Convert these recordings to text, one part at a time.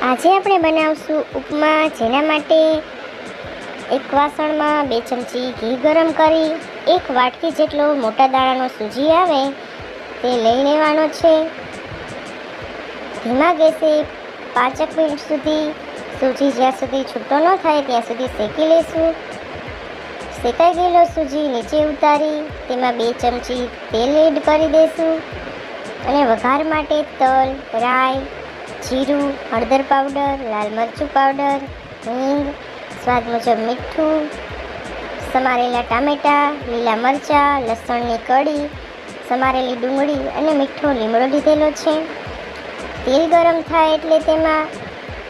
આજે આપણે બનાવશું ઉપમા, જેના માટે એક વાસણમાં 2 ચમચી ઘી ગરમ કરી 1 વાટકી જેટલો મોટા દાણાનો સૂજી આવે તે લઈ લેવાનો છે. ધીમા ગેસે 5 મિનિટ સુધી સૂજી જ્યાં સુધી છૂટો ન થાય ત્યાં સુધી શેકી લઈશું. શેકાઈ ગયેલો સૂજી નીચે ઉતારી તેમાં 2 ચમચી તેલ એડ કરી દઈશું અને વઘાર માટે તલ, રાઈ, જીરું, હળદર પાવડર, લાલ મરચું પાવડર, હિંગ, સ્વાદ મુજબ મીઠું, સમારેલા ટામેટાં, લીલા મરચાં, લસણની કળી, સમારેલી ડુંગળી અને મીઠો લીમડો લીધેલો છે. તેલ ગરમ થાય એટલે તેમાં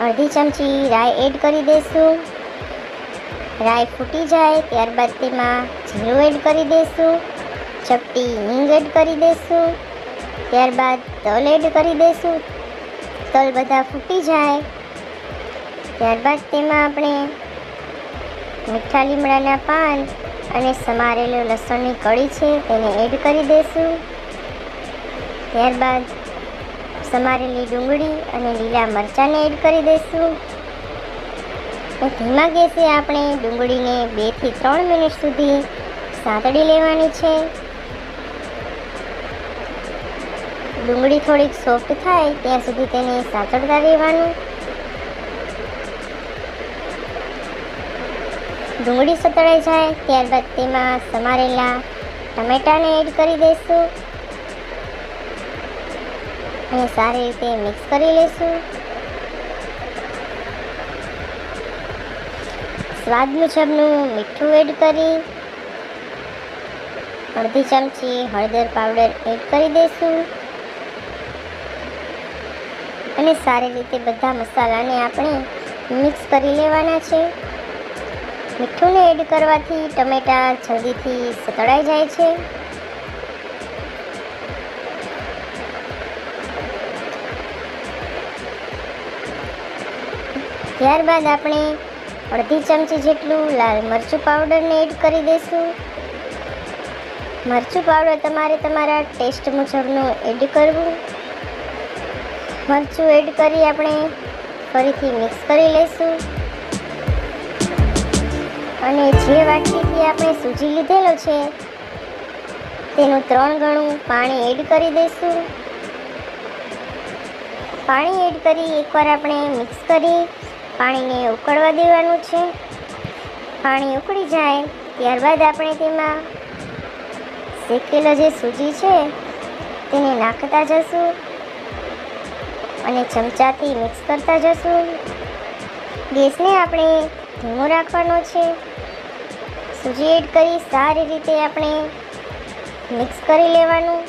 અડધી ચમચી રાઈ એડ કરી દઈશું. રાઈ ફૂટી જાય ત્યારબાદ તેમાં જીરું એડ કરી દઈશું. ચપટી હિંગ એડ કરી દઈશું. ત્યારબાદ તલ એડ કરી દઈશું. તલ બધા ફૂટી જાય ત્યારબાદ તેમાં આપણે મીઠા લીમડાના પાન અને સમારેલો લસણની કળી છે તેને એડ કરી દઈશું. ત્યારબાદ સમારેલી ડુંગળી અને લીલા મરચાંને એડ કરી દઈશું. ધીમા ગેસે આપણે ડુંગળીને 2 થી 3 મિનિટ સુધી સાંતળી લેવાની છે. ડુંગળી થોડીક સોફ્ટ થાય ત્યાં સુધી તેને સાંતળતા રહેવાનું. ડુંગળી સતળાઈ જાય ત્યારબાદ તેમાં સમારેલા ટમેટાને એડ કરી દઈશું અને સારી રીતે મિક્સ કરી લઈશું. સ્વાદ મુજબનું મીઠું એડ કરી અડધી ચમચી હળદર પાવડર એડ કરી દઈશું અને સારી રીતે બધા મસાલાને આપણે મિક્સ કરી લેવાના છે. મીઠુંને એડ કરવાથી ટમેટાં જલ્દીથી સતળાઈ જાય છે. ત્યારબાદ આપણે અડધી ચમચી જેટલું લાલ મરચું પાવડરને એડ કરી દઈશું. મરચું પાવડર તમારે તમારા ટેસ્ટ મુજબનું એડ કરવું. મરચું એડ કરી આપણે ફરીથી મિક્સ કરી લઈશું અને જે વાટકીથી આપણે સૂજી લીધેલો છે તેનું 3 ગણું પાણી એડ કરી દઈશું. પાણી એડ કરી એકવાર આપણે મિક્સ કરી પાણીને ઉકળવા દેવાનું છે. પાણી ઉકળી જાય ત્યારબાદ આપણે તેમાં શેકેલો જે સૂજી છે તેને નાખતા જશું અને ચમચાથી મિક્સ કરતા જશું. ગેસને આપણે ધીમો રાખવાનો છે. સૂજી એડ કરી સારી રીતે આપણે મિક્સ કરી લેવાનું.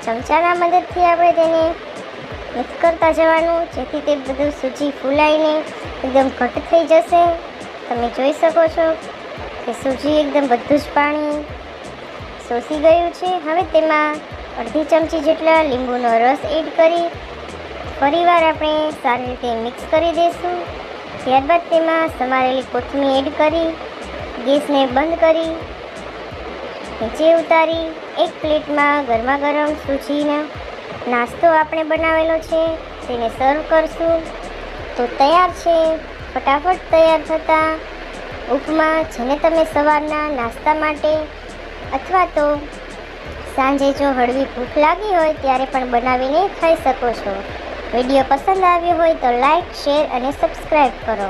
ચમચાના મદદથી આપણે તેને મિક્સ કરતા જવાનું જેથી તે બધું સૂજી ફૂલાઈને એકદમ ઘટ થઈ જશે. તમે જોઈ શકો છો કે સૂજી એકદમ બધું જ પાણી શોષી ગયું છે. હવે તેમાં અડધી ચમચી જેટલા લીંબુનો રસ એડ કરી ફરીવાર આપણે સારી રીતે મિક્સ કરી દઈશું. ત્યારબાદ તેમાં સમારેલી કોથમીર એડ કરી ગેસને બંધ કરી નીચે ઉતારી એક પ્લેટમાં ગરમા ગરમ સૂજીનો નાસ્તો આપણે બનાવેલો છે તેને સર્વ કરશું તો તૈયાર છે ફટાફટ તૈયાર થતા ઉપમા, જેને તમે સવારના નાસ્તા માટે અથવા તો સાંજે જો હળવી ભૂખ લાગી હોય ત્યારે પણ બનાવીને ખાઈ શકો છો. વિડીયો પસંદ આવ્યો હોય તો લાઈક, શેર અને સબસ્ક્રાઈબ કરો.